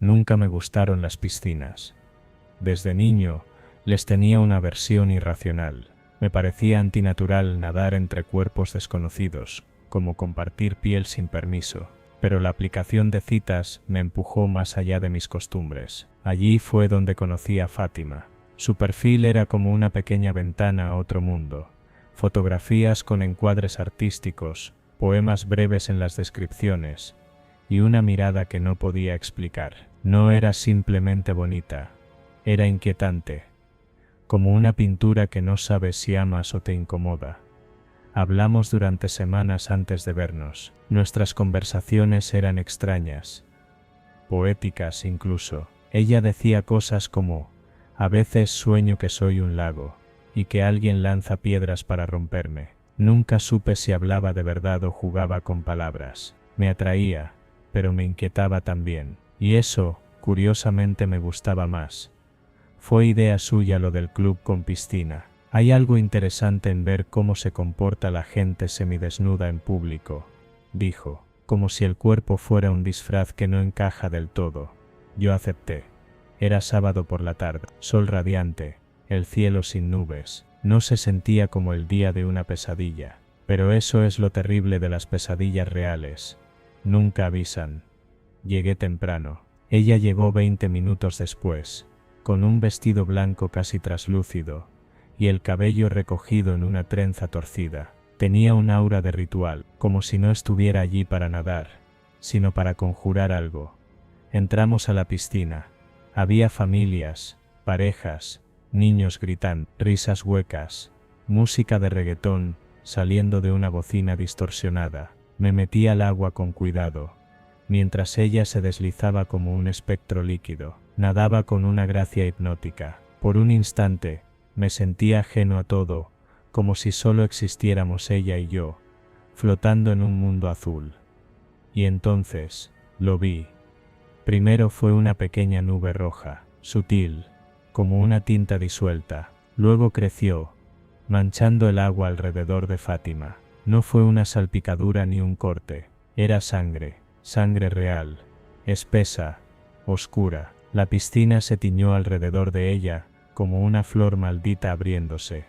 Nunca me gustaron las piscinas. Desde niño, les tenía una aversión irracional. Me parecía antinatural nadar entre cuerpos desconocidos, como compartir piel sin permiso. Pero la aplicación de citas me empujó más allá de mis costumbres. Allí fue donde conocí a Fátima. Su perfil era como una pequeña ventana a otro mundo. Fotografías con encuadres artísticos, poemas breves en las descripciones, y una mirada que no podía explicar. No era simplemente bonita, era inquietante, como una pintura que no sabes si amas o te incomoda. Hablamos durante semanas antes de vernos. Nuestras conversaciones eran extrañas, poéticas incluso. Ella decía cosas como: a veces sueño que soy un lago, y que alguien lanza piedras para romperme. Nunca supe si hablaba de verdad o jugaba con palabras. Me atraía, pero me inquietaba también. Y eso, curiosamente, me gustaba más. Fue idea suya lo del club con piscina. Hay algo interesante en ver cómo se comporta la gente semidesnuda en público, dijo, como si el cuerpo fuera un disfraz que no encaja del todo. Yo acepté. Era sábado por la tarde, sol radiante, el cielo sin nubes. No se sentía como el día de una pesadilla. Pero eso es lo terrible de las pesadillas reales. Nunca avisan. Llegué temprano. Ella llegó 20 minutos después, con un vestido blanco casi traslúcido, y el cabello recogido en una trenza torcida. Tenía un aura de ritual, como si no estuviera allí para nadar, sino para conjurar algo. Entramos a la piscina. Había familias, parejas, niños gritando, risas huecas, música de reggaetón saliendo de una bocina distorsionada. Me metí al agua con cuidado, mientras ella se deslizaba como un espectro líquido. Nadaba con una gracia hipnótica. Por un instante, me sentía ajeno a todo, como si solo existiéramos ella y yo, flotando en un mundo azul. Y entonces, lo vi. Primero fue una pequeña nube roja, sutil, como una tinta disuelta. Luego creció, manchando el agua alrededor de Fátima. No fue una salpicadura ni un corte, era sangre, sangre real, espesa, oscura. La piscina se tiñó alrededor de ella, como una flor maldita abriéndose.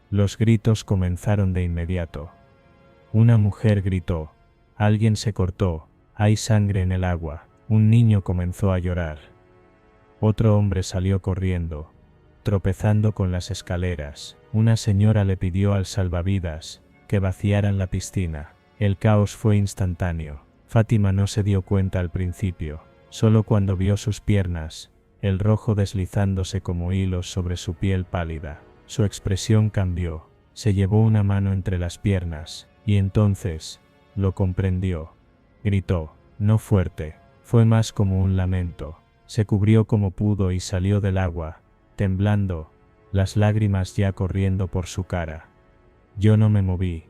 Los gritos comenzaron de inmediato. Una mujer gritó, alguien se cortó, hay sangre en el agua. Un niño comenzó a llorar. Otro hombre salió corriendo, tropezando con las escaleras. Una señora le pidió al salvavidas que vaciaran la piscina. El caos fue instantáneo. Fátima no se dio cuenta al principio, solo cuando vio sus piernas, el rojo deslizándose como hilos sobre su piel pálida. Su expresión cambió, se llevó una mano entre las piernas, y entonces, lo comprendió. Gritó, no fuerte, fue más como un lamento. Se cubrió como pudo y salió del agua, temblando, las lágrimas ya corriendo por su cara. Yo no me moví.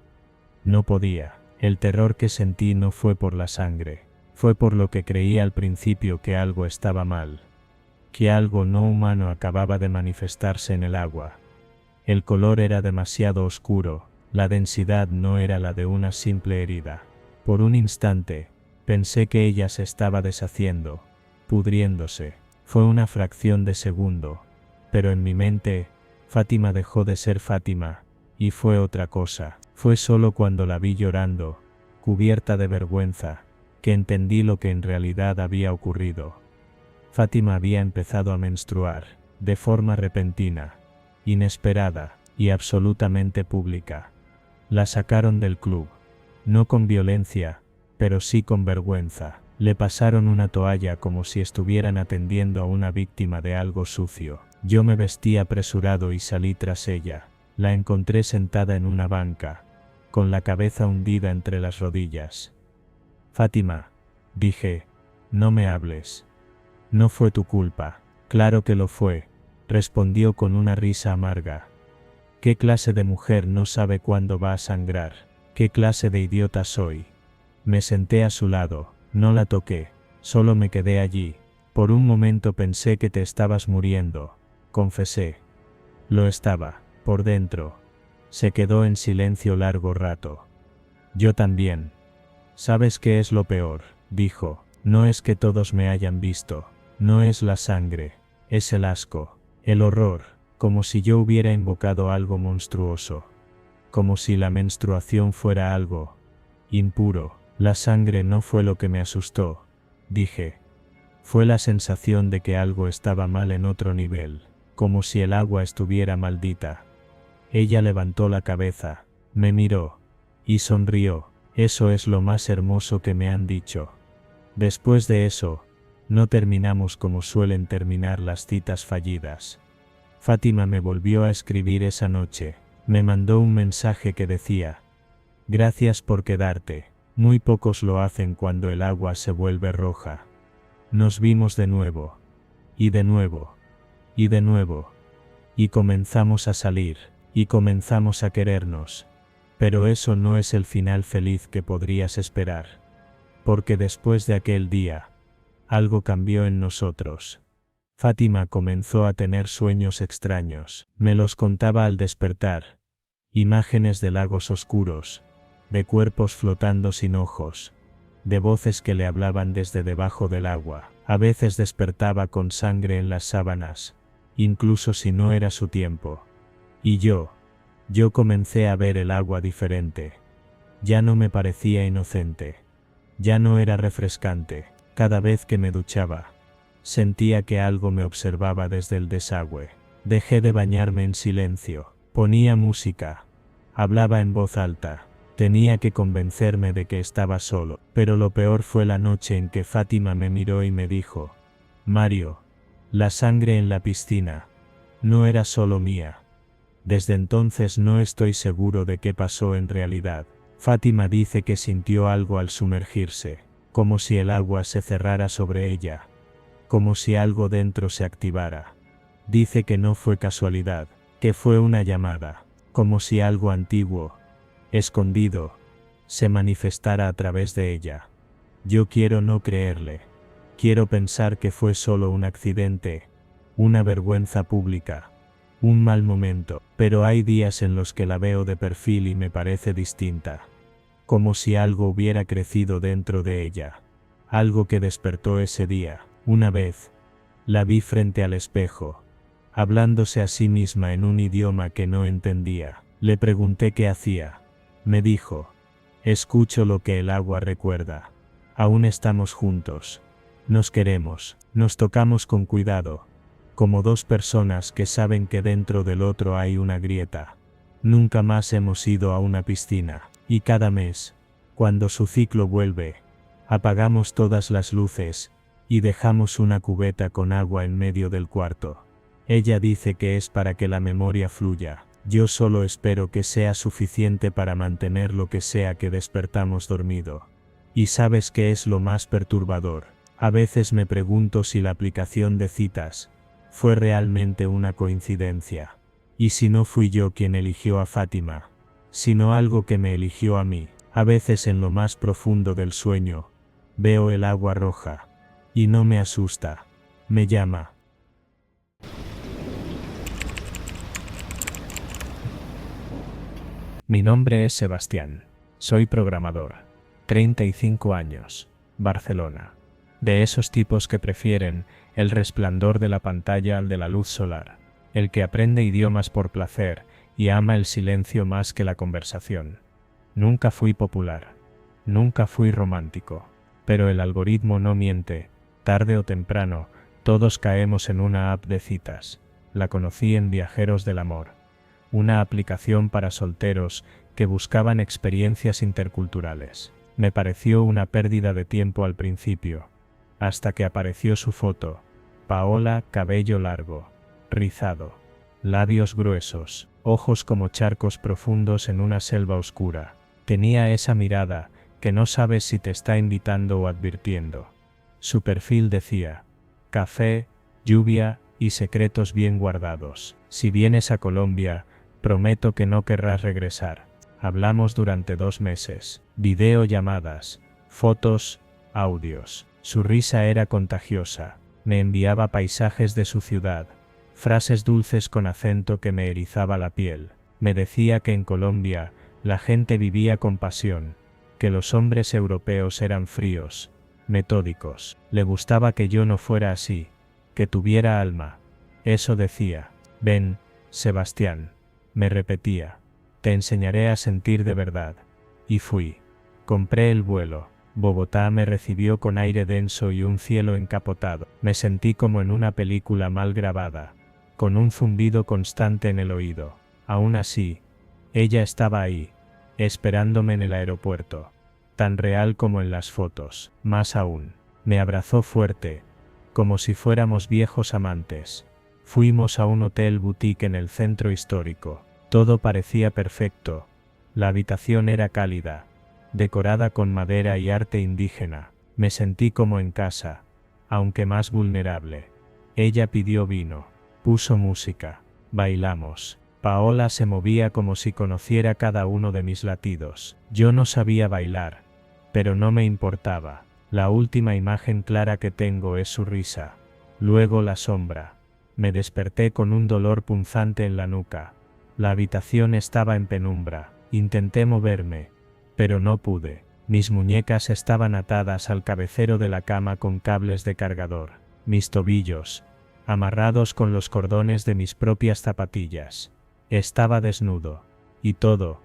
No podía. El terror que sentí no fue por la sangre, fue por lo que creí al principio, que algo estaba mal, que algo no humano acababa de manifestarse en el agua. El color era demasiado oscuro, la densidad no era la de una simple herida. Por un instante, pensé que ella se estaba deshaciendo, pudriéndose. Fue una fracción de segundo, pero en mi mente, Fátima dejó de ser Fátima, y fue otra cosa. Fue solo cuando la vi llorando, cubierta de vergüenza, que entendí lo que en realidad había ocurrido. Fátima había empezado a menstruar, de forma repentina, inesperada, y absolutamente pública. La sacaron del club, no con violencia, pero sí con vergüenza. Le pasaron una toalla como si estuvieran atendiendo a una víctima de algo sucio. Yo me vestí apresurado y salí tras ella. La encontré sentada en una banca, con la cabeza hundida entre las rodillas. Fátima, dije, no me hables. No fue tu culpa. Claro que lo fue, respondió con una risa amarga. ¿Qué clase de mujer no sabe cuándo va a sangrar? ¿Qué clase de idiota soy? Me senté a su lado, no la toqué, solo me quedé allí. Por un momento pensé que te estabas muriendo, confesé. Lo estaba, por dentro. Se quedó en silencio largo rato. Yo también. ¿Sabes qué es lo peor?, dijo. No es que todos me hayan visto, no es la sangre, es el asco, el horror, como si yo hubiera invocado algo monstruoso. Como si la menstruación fuera algo impuro. La sangre no fue lo que me asustó, dije. Fue la sensación de que algo estaba mal en otro nivel, como si el agua estuviera maldita. Ella levantó la cabeza, me miró y sonrió. Eso es lo más hermoso que me han dicho. Después de eso, no terminamos como suelen terminar las citas fallidas. Fátima me volvió a escribir esa noche. Me mandó un mensaje que decía: gracias por quedarte, muy pocos lo hacen cuando el agua se vuelve roja. Nos vimos de nuevo, y de nuevo, y de nuevo, y comenzamos a salir, y comenzamos a querernos. Pero eso no es el final feliz que podrías esperar. Porque después de aquel día, algo cambió en nosotros. Fátima comenzó a tener sueños extraños, me los contaba al despertar. Imágenes de lagos oscuros, de cuerpos flotando sin ojos, de voces que le hablaban desde debajo del agua. A veces despertaba con sangre en las sábanas, incluso si no era su tiempo. Y yo comencé a ver el agua diferente. Ya no me parecía inocente. Ya no era refrescante. Cada vez que me duchaba, sentía que algo me observaba desde el desagüe. Dejé de bañarme en silencio. Ponía música. Hablaba en voz alta. Tenía que convencerme de que estaba solo. Pero lo peor fue la noche en que Fátima me miró y me dijo: Mario, la sangre en la piscina no era solo mía. Desde entonces no estoy seguro de qué pasó en realidad. Fátima dice que sintió algo al sumergirse, como si el agua se cerrara sobre ella, como si algo dentro se activara. Dice que no fue casualidad, que fue una llamada, como si algo antiguo, escondido, se manifestara a través de ella. Yo quiero no creerle. Quiero pensar que fue solo un accidente, una vergüenza pública, un mal momento, pero hay días en los que la veo de perfil y me parece distinta. Como si algo hubiera crecido dentro de ella. Algo que despertó ese día. Una vez, la vi frente al espejo, hablándose a sí misma en un idioma que no entendía. Le pregunté qué hacía. Me dijo: escucho lo que el agua recuerda. Aún estamos juntos. Nos queremos, nos tocamos con cuidado, como dos personas que saben que dentro del otro hay una grieta. Nunca más hemos ido a una piscina, y cada mes, cuando su ciclo vuelve, apagamos todas las luces, y dejamos una cubeta con agua en medio del cuarto. Ella dice que es para que la memoria fluya. Yo solo espero que sea suficiente para mantener lo que sea que despertamos dormido. ¿Y sabes qué es lo más perturbador? A veces me pregunto si la aplicación de citas fue realmente una coincidencia. Y si no fui yo quien eligió a Fátima, sino algo que me eligió a mí. A veces en lo más profundo del sueño, veo el agua roja. Y no me asusta. Me llama. Mi nombre es Sebastián. Soy programador. 35 años. Barcelona. De esos tipos que prefieren el resplandor de la pantalla al de la luz solar. El que aprende idiomas por placer y ama el silencio más que la conversación. Nunca fui popular. Nunca fui romántico. Pero el algoritmo no miente. Tarde o temprano, todos caemos en una app de citas. La conocí en Viajeros del Amor. Una aplicación para solteros que buscaban experiencias interculturales. Me pareció una pérdida de tiempo al principio, hasta que apareció su foto. Paola, cabello largo, rizado, labios gruesos, ojos como charcos profundos en una selva oscura. Tenía esa mirada que no sabes si te está invitando o advirtiendo. Su perfil decía: café, lluvia y secretos bien guardados. Si vienes a Colombia, prometo que no querrás regresar. Hablamos durante 2 meses. Videollamadas, fotos, audios. Su risa era contagiosa. Me enviaba paisajes de su ciudad, frases dulces con acento que me erizaba la piel. Me decía que en Colombia la gente vivía con pasión, que los hombres europeos eran fríos. metódicos. Le gustaba que yo no fuera así, que tuviera alma. Eso decía. Ven, Sebastián. Me repetía. Te enseñaré a sentir de verdad. Y fui. Compré el vuelo. Bogotá me recibió con aire denso y un cielo encapotado. Me sentí como en una película mal grabada, con un zumbido constante en el oído. Aún así, ella estaba ahí, esperándome en el aeropuerto, tan real como en las fotos. Más aún, me abrazó fuerte, como si fuéramos viejos amantes. Fuimos a un hotel boutique en el centro histórico. Todo parecía perfecto. La habitación era cálida, decorada con madera y arte indígena. Me sentí como en casa, aunque más vulnerable. Ella pidió vino, puso música, bailamos. Paola se movía como si conociera cada uno de mis latidos. Yo no sabía bailar, pero no me importaba. La última imagen clara que tengo es su risa. Luego la sombra. Me desperté con un dolor punzante en la nuca. La habitación estaba en penumbra. Intenté moverme, pero no pude. Mis muñecas estaban atadas al cabecero de la cama con cables de cargador. Mis tobillos, amarrados con los cordones de mis propias zapatillas. Estaba desnudo. Y todo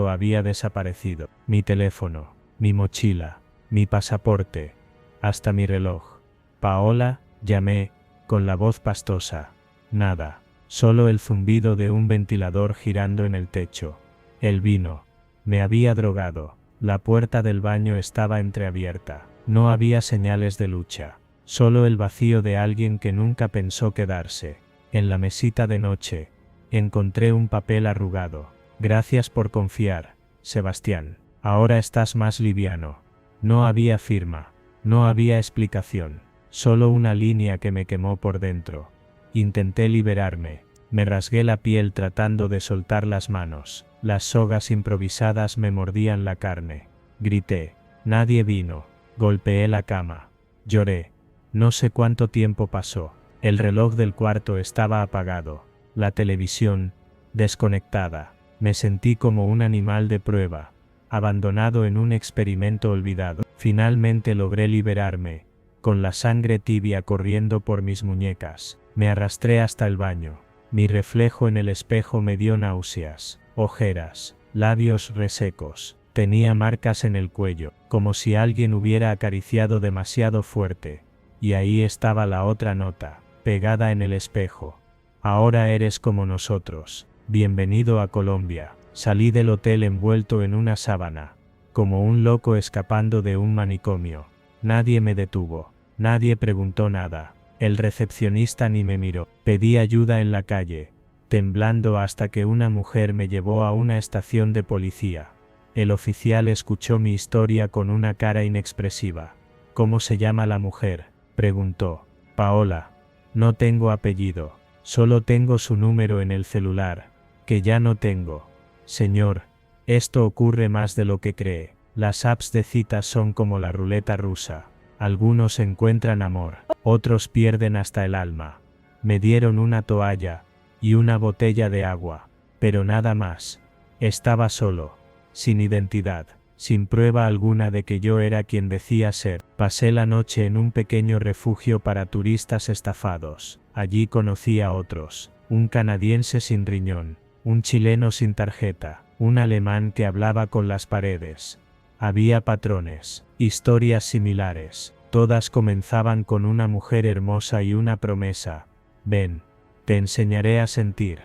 había desaparecido. Mi teléfono, mi mochila, mi pasaporte, hasta mi reloj. Paola, llamé, con la voz pastosa. Nada, solo el zumbido de un ventilador girando en el techo. El vino. Me había drogado. La puerta del baño estaba entreabierta. No había señales de lucha. Solo el vacío de alguien que nunca pensó quedarse. En la mesita de noche, encontré un papel arrugado. Gracias por confiar, Sebastián. Ahora estás más liviano. No había firma. No había explicación. Solo una línea que me quemó por dentro. Intenté liberarme. Me rasgué la piel tratando de soltar las manos. Las sogas improvisadas me mordían la carne. Grité. Nadie vino. Golpeé la cama. Lloré. No sé cuánto tiempo pasó. El reloj del cuarto estaba apagado. La televisión, desconectada. Me sentí como un animal de prueba, abandonado en un experimento olvidado. Finalmente logré liberarme, con la sangre tibia corriendo por mis muñecas. Me arrastré hasta el baño. Mi reflejo en el espejo me dio náuseas, ojeras, labios resecos. Tenía marcas en el cuello, como si alguien hubiera acariciado demasiado fuerte. Y ahí estaba la otra nota, pegada en el espejo. Ahora eres como nosotros. Bienvenido a Colombia. Salí del hotel envuelto en una sábana, como un loco escapando de un manicomio. Nadie me detuvo. Nadie preguntó nada. El recepcionista ni me miró. Pedí ayuda en la calle, temblando hasta que una mujer me llevó a una estación de policía. El oficial escuchó mi historia con una cara inexpresiva. ¿Cómo se llama la mujer?, preguntó. Paola. No tengo apellido. Solo tengo su número en el celular, que ya no tengo. Señor, esto ocurre más de lo que cree. Las apps de citas son como la ruleta rusa. Algunos encuentran amor, otros pierden hasta el alma. Me dieron una toalla y una botella de agua, pero nada más. Estaba solo, sin identidad, sin prueba alguna de que yo era quien decía ser. Pasé la noche en un pequeño refugio para turistas estafados. Allí conocí a otros, un canadiense sin riñón, un chileno sin tarjeta, un alemán que hablaba con las paredes. Había patrones, historias similares. Todas comenzaban con una mujer hermosa y una promesa. Ven, te enseñaré a sentir.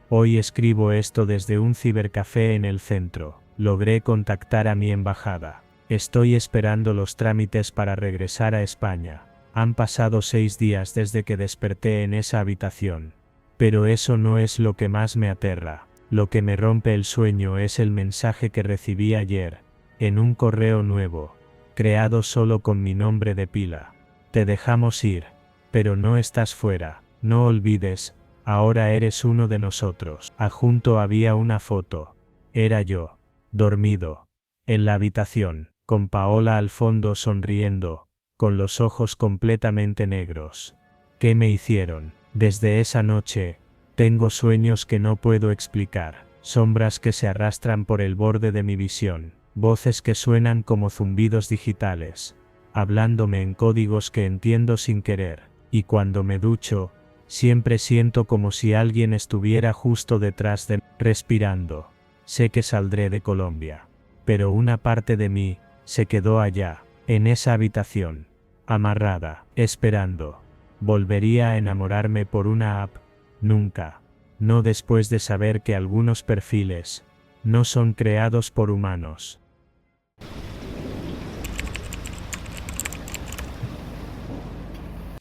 Hoy escribo esto desde un cibercafé en el centro. Logré contactar a mi embajada. Estoy esperando los trámites para regresar a España. Han pasado 6 días desde que desperté en esa habitación. Pero eso no es lo que más me aterra. Lo que me rompe el sueño es el mensaje que recibí ayer, en un correo nuevo, creado solo con mi nombre de pila. Te dejamos ir, pero no estás fuera. No olvides, ahora eres uno de nosotros. Adjunto había una foto. Era yo, dormido, en la habitación, con Paola al fondo sonriendo, con los ojos completamente negros. ¿Qué me hicieron? Desde esa noche, tengo sueños que no puedo explicar, sombras que se arrastran por el borde de mi visión, voces que suenan como zumbidos digitales. hablándome en códigos que entiendo sin querer. Y cuando me ducho, siempre siento como si alguien estuviera justo detrás de mí, respirando. Sé que saldré de Colombia. Pero una parte de mí se quedó allá, en esa habitación, amarrada, esperando. ¿Volvería a enamorarme por una app? Nunca. No después de saber que algunos perfiles no son creados por humanos.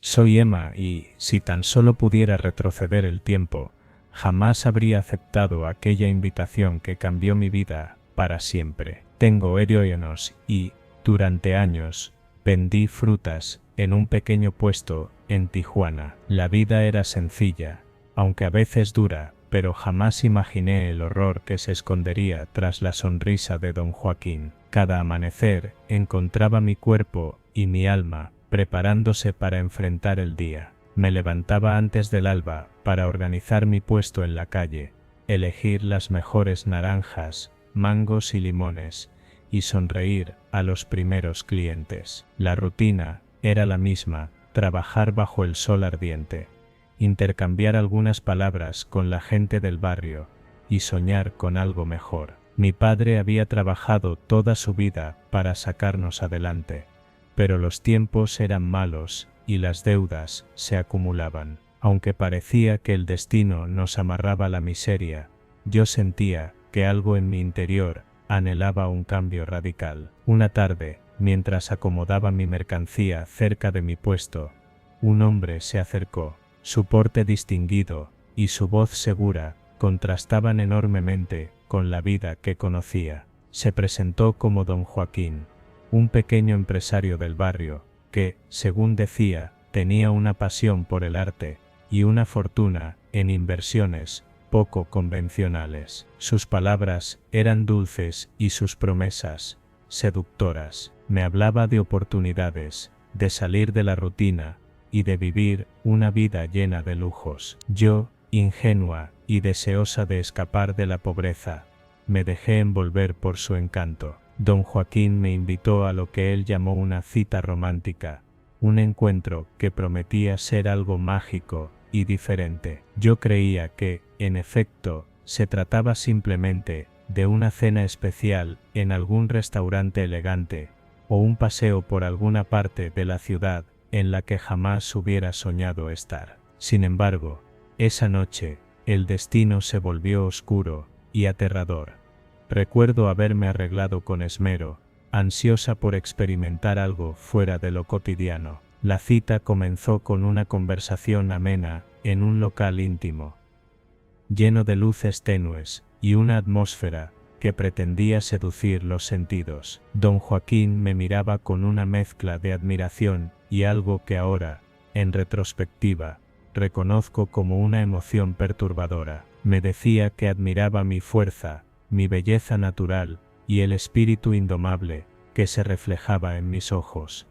Soy Emma y, si tan solo pudiera retroceder el tiempo, jamás habría aceptado aquella invitación que cambió mi vida para siempre. Tengo heroínos y, durante años, vendí frutas en un pequeño puesto en Tijuana. La vida era sencilla, aunque a veces dura, pero jamás imaginé el horror que se escondería tras la sonrisa de don Joaquín. Cada amanecer encontraba mi cuerpo y mi alma preparándose para enfrentar el día. Me levantaba antes del alba para organizar mi puesto en la calle, elegir las mejores naranjas, mangos y limones, y sonreír a los primeros clientes. La rutina era la misma: trabajar bajo el sol ardiente, intercambiar algunas palabras con la gente del barrio y soñar con algo mejor. Mi padre había trabajado toda su vida para sacarnos adelante, pero los tiempos eran malos y las deudas se acumulaban. Aunque parecía que el destino nos amarraba a la miseria, yo sentía que algo en mi interior anhelaba un cambio radical. Una tarde, mientras acomodaba mi mercancía cerca de mi puesto, un hombre se acercó. Su porte distinguido y su voz segura contrastaban enormemente con la vida que conocía. Se presentó como don Joaquín, un pequeño empresario del barrio, que, según decía, tenía una pasión por el arte y una fortuna en inversiones poco convencionales. Sus palabras eran dulces y sus promesas seductoras. Me hablaba de oportunidades, de salir de la rutina y de vivir una vida llena de lujos. Yo, ingenua y deseosa de escapar de la pobreza, me dejé envolver por su encanto. Don Joaquín me invitó a lo que él llamó una cita romántica, un encuentro que prometía ser algo mágico y diferente. Yo creía que, en efecto, se trataba simplemente de una cena especial en algún restaurante elegante, o un paseo por alguna parte de la ciudad en la que jamás hubiera soñado estar. Sin embargo, esa noche, el destino se volvió oscuro y aterrador. Recuerdo haberme arreglado con esmero, ansiosa por experimentar algo fuera de lo cotidiano. La cita comenzó con una conversación amena en un local íntimo, lleno de luces tenues y una atmósfera que pretendía seducir los sentidos. Don Joaquín me miraba con una mezcla de admiración y algo que ahora, en retrospectiva, reconozco como una emoción perturbadora. Me decía que admiraba mi fuerza, mi belleza natural y el espíritu indomable que se reflejaba en mis ojos.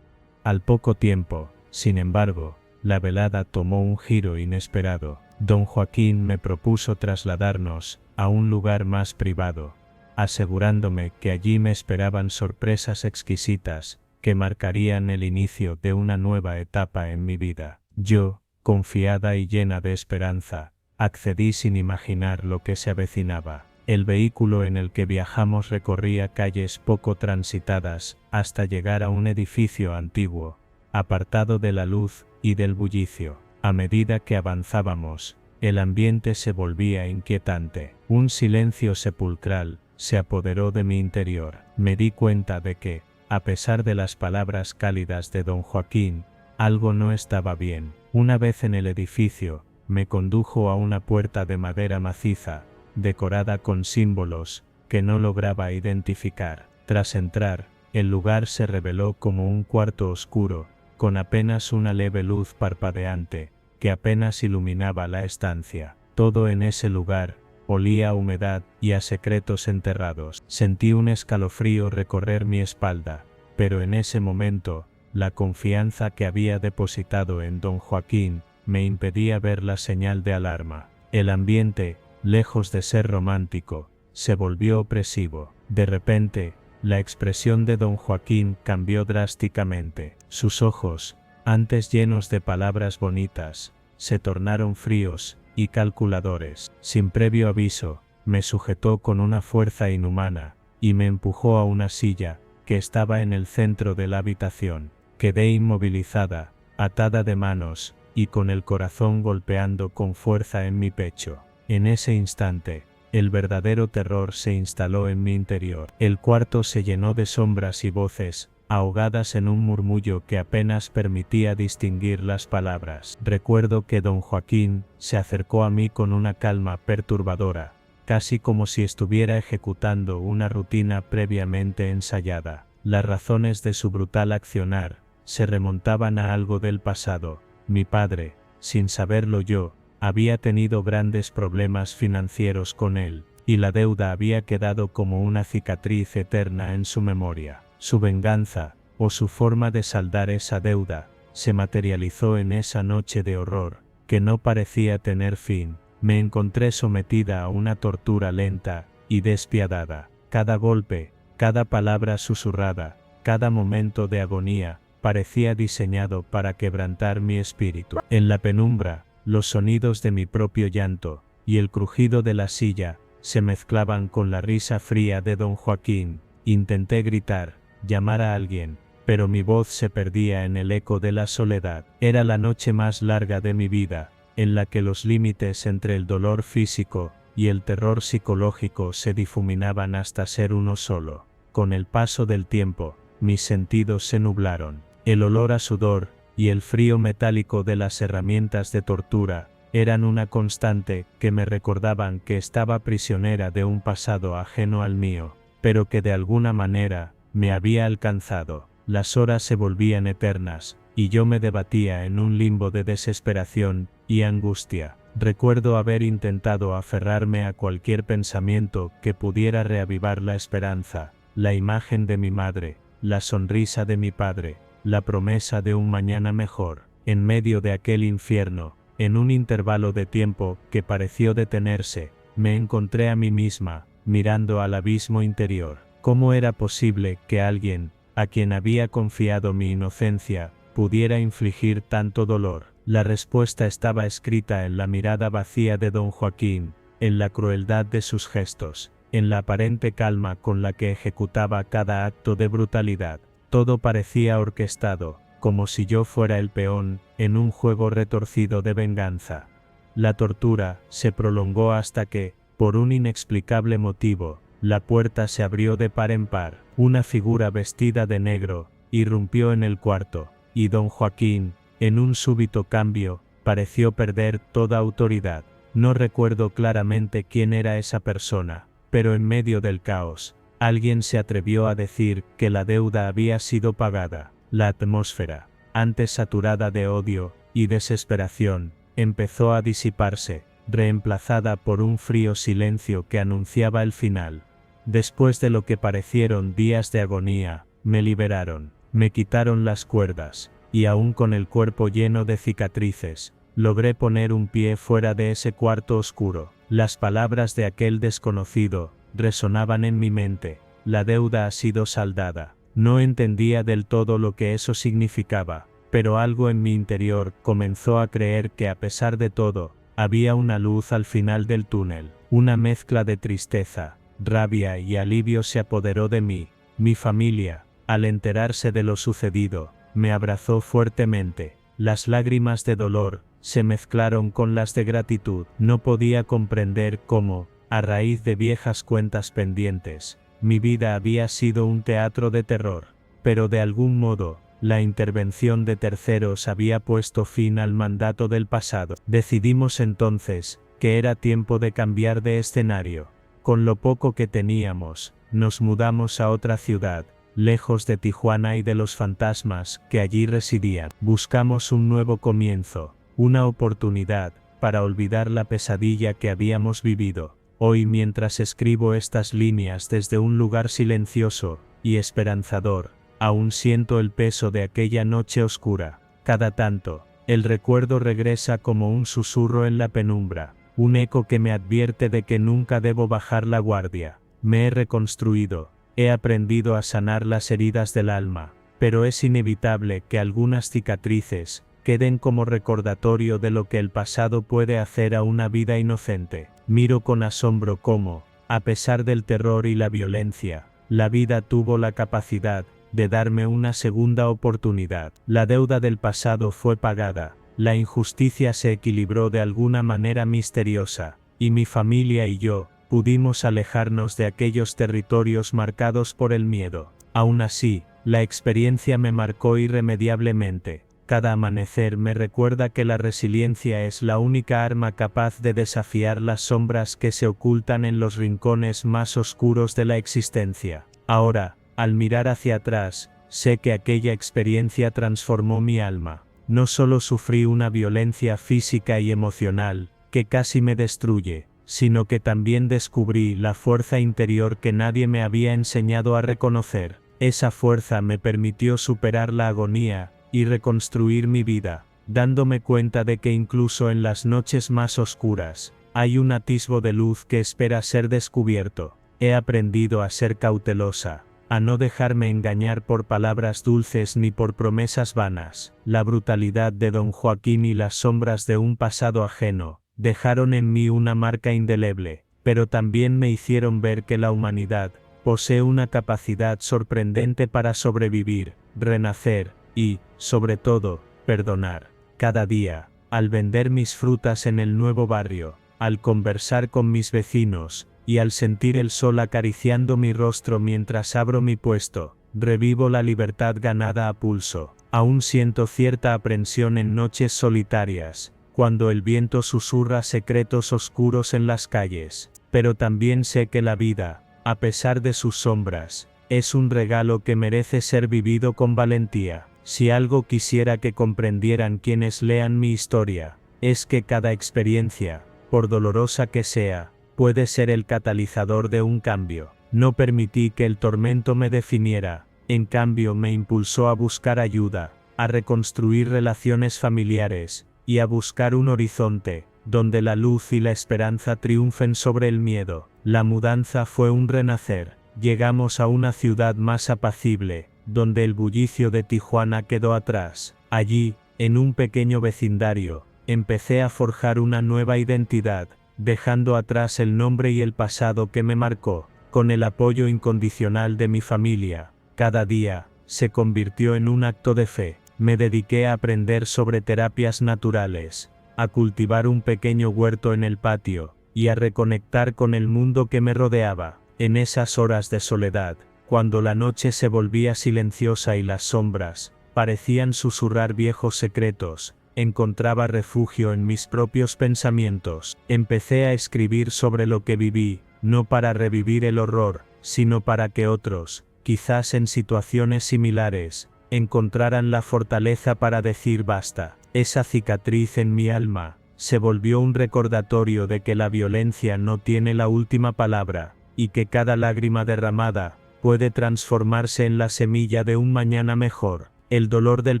Al poco tiempo, sin embargo, la velada tomó un giro inesperado. Don Joaquín me propuso trasladarnos a un lugar más privado, asegurándome que allí me esperaban sorpresas exquisitas que marcarían el inicio de una nueva etapa en mi vida. Yo, confiada y llena de esperanza, accedí sin imaginar lo que se avecinaba. El vehículo en el que viajamos recorría calles poco transitadas hasta llegar a un edificio antiguo, apartado de la luz y del bullicio. A medida que avanzábamos, el ambiente se volvía inquietante. Un silencio sepulcral se apoderó de mi interior. Me di cuenta de que, a pesar de las palabras cálidas de don Joaquín, algo no estaba bien. Una vez en el edificio, me condujo a una puerta de madera maciza, decorada con símbolos que no lograba identificar. Tras entrar, el lugar se reveló como un cuarto oscuro, con apenas una leve luz parpadeante, que apenas iluminaba la estancia. Todo en ese lugar olía a humedad y a secretos enterrados. Sentí un escalofrío recorrer mi espalda, pero en ese momento, la confianza que había depositado en don Joaquín me impedía ver la señal de alarma. El ambiente, lejos de ser romántico, se volvió opresivo. De repente, la expresión de don Joaquín cambió drásticamente. Sus ojos, antes llenos de palabras bonitas, se tornaron fríos y calculadores. Sin previo aviso, me sujetó con una fuerza inhumana y me empujó a una silla que estaba en el centro de la habitación. Quedé inmovilizada, atada de manos y con el corazón golpeando con fuerza en mi pecho. En ese instante, el verdadero terror se instaló en mi interior. El cuarto se llenó de sombras y voces, ahogadas en un murmullo que apenas permitía distinguir las palabras. Recuerdo que don Joaquín se acercó a mí con una calma perturbadora, casi como si estuviera ejecutando una rutina previamente ensayada. Las razones de su brutal accionar se remontaban a algo del pasado. Mi padre, sin saberlo yo, había tenido grandes problemas financieros con él, y la deuda había quedado como una cicatriz eterna en su memoria. Su venganza, o su forma de saldar esa deuda, se materializó en esa noche de horror, que no parecía tener fin. Me encontré sometida a una tortura lenta y despiadada. Cada golpe, cada palabra susurrada, cada momento de agonía, parecía diseñado para quebrantar mi espíritu. En la penumbra, los sonidos de mi propio llanto y el crujido de la silla se mezclaban con la risa fría de don Joaquín. Intenté gritar, llamar a alguien, pero mi voz se perdía en el eco de la soledad. Era la noche más larga de mi vida, en la que los límites entre el dolor físico y el terror psicológico se difuminaban hasta ser uno solo. Con el paso del tiempo, mis sentidos se nublaron. El olor a sudor y el frío metálico de las herramientas de tortura eran una constante que me recordaban que estaba prisionera de un pasado ajeno al mío, pero que de alguna manera me había alcanzado. Las horas se volvían eternas, y yo me debatía en un limbo de desesperación y angustia. Recuerdo haber intentado aferrarme a cualquier pensamiento que pudiera reavivar la esperanza, la imagen de mi madre, la sonrisa de mi padre, la promesa de un mañana mejor. En medio de aquel infierno, en un intervalo de tiempo que pareció detenerse, me encontré a mí misma, mirando al abismo interior. ¿Cómo era posible que alguien, a quien había confiado mi inocencia, pudiera infligir tanto dolor? La respuesta estaba escrita en la mirada vacía de don Joaquín, en la crueldad de sus gestos, en la aparente calma con la que ejecutaba cada acto de brutalidad. Todo parecía orquestado, como si yo fuera el peón en un juego retorcido de venganza. La tortura se prolongó hasta que, por un inexplicable motivo, la puerta se abrió de par en par. Una figura vestida de negro irrumpió en el cuarto, y don Joaquín, en un súbito cambio, pareció perder toda autoridad. No recuerdo claramente quién era esa persona, pero en medio del caos, alguien se atrevió a decir que la deuda había sido pagada. La atmósfera, antes saturada de odio y desesperación, empezó a disiparse, reemplazada por un frío silencio que anunciaba el final. Después de lo que parecieron días de agonía, me liberaron, me quitaron las cuerdas, y aún con el cuerpo lleno de cicatrices, logré poner un pie fuera de ese cuarto oscuro. Las palabras de aquel desconocido resonaban en mi mente: la deuda ha sido saldada. No entendía del todo lo que eso significaba, pero algo en mi interior comenzó a creer que a pesar de todo, había una luz al final del túnel. Una mezcla de tristeza, rabia y alivio se apoderó de mí. Mi familia, al enterarse de lo sucedido, me abrazó fuertemente. Las lágrimas de dolor se mezclaron con las de gratitud. No podía comprender cómo, a raíz de viejas cuentas pendientes, mi vida había sido un teatro de terror, pero de algún modo, la intervención de terceros había puesto fin al mandato del pasado. Decidimos entonces que era tiempo de cambiar de escenario. Con lo poco que teníamos, nos mudamos a otra ciudad, lejos de Tijuana y de los fantasmas que allí residían. Buscamos un nuevo comienzo, una oportunidad para olvidar la pesadilla que habíamos vivido. Hoy, mientras escribo estas líneas desde un lugar silencioso y esperanzador, aún siento el peso de aquella noche oscura. Cada tanto, el recuerdo regresa como un susurro en la penumbra, un eco que me advierte de que nunca debo bajar la guardia. Me he reconstruido, he aprendido a sanar las heridas del alma, pero es inevitable que algunas cicatrices queden como recordatorio de lo que el pasado puede hacer a una vida inocente. Miro con asombro cómo, a pesar del terror y la violencia, la vida tuvo la capacidad de darme una segunda oportunidad. La deuda del pasado fue pagada, la injusticia se equilibró de alguna manera misteriosa, y mi familia y yo pudimos alejarnos de aquellos territorios marcados por el miedo. Aún así, la experiencia me marcó irremediablemente. Cada amanecer me recuerda que la resiliencia es la única arma capaz de desafiar las sombras que se ocultan en los rincones más oscuros de la existencia. Ahora, al mirar hacia atrás, sé que aquella experiencia transformó mi alma. No solo sufrí una violencia física y emocional, que casi me destruye, sino que también descubrí la fuerza interior que nadie me había enseñado a reconocer. Esa fuerza me permitió superar la agonía y reconstruir mi vida, dándome cuenta de que incluso en las noches más oscuras, hay un atisbo de luz que espera ser descubierto. He aprendido a ser cautelosa, a no dejarme engañar por palabras dulces ni por promesas vanas. La brutalidad de don Joaquín y las sombras de un pasado ajeno dejaron en mí una marca indeleble, pero también me hicieron ver que la humanidad posee una capacidad sorprendente para sobrevivir, renacer y, sobre todo, perdonar. Cada día, al vender mis frutas en el nuevo barrio, al conversar con mis vecinos, y al sentir el sol acariciando mi rostro mientras abro mi puesto, revivo la libertad ganada a pulso. Aún siento cierta aprensión en noches solitarias, cuando el viento susurra secretos oscuros en las calles, pero también sé que la vida, a pesar de sus sombras, es un regalo que merece ser vivido con valentía. Si algo quisiera que comprendieran quienes lean mi historia, es que cada experiencia, por dolorosa que sea, puede ser el catalizador de un cambio. No permití que el tormento me definiera, en cambio me impulsó a buscar ayuda, a reconstruir relaciones familiares, y a buscar un horizonte, donde la luz y la esperanza triunfen sobre el miedo. La mudanza fue un renacer. Llegamos a una ciudad más apacible, donde el bullicio de Tijuana quedó atrás. Allí, en un pequeño vecindario, empecé a forjar una nueva identidad, dejando atrás el nombre y el pasado que me marcó. Con el apoyo incondicional de mi familia, cada día se convirtió en un acto de fe. Me dediqué a aprender sobre terapias naturales, a cultivar un pequeño huerto en el patio, y a reconectar con el mundo que me rodeaba. En esas horas de soledad, cuando la noche se volvía silenciosa y las sombras parecían susurrar viejos secretos, encontraba refugio en mis propios pensamientos. Empecé a escribir sobre lo que viví, no para revivir el horror, sino para que otros, quizás en situaciones similares, encontraran la fortaleza para decir basta. Esa cicatriz en mi alma se volvió un recordatorio de que la violencia no tiene la última palabra, y que cada lágrima derramada puede transformarse en la semilla de un mañana mejor. El dolor del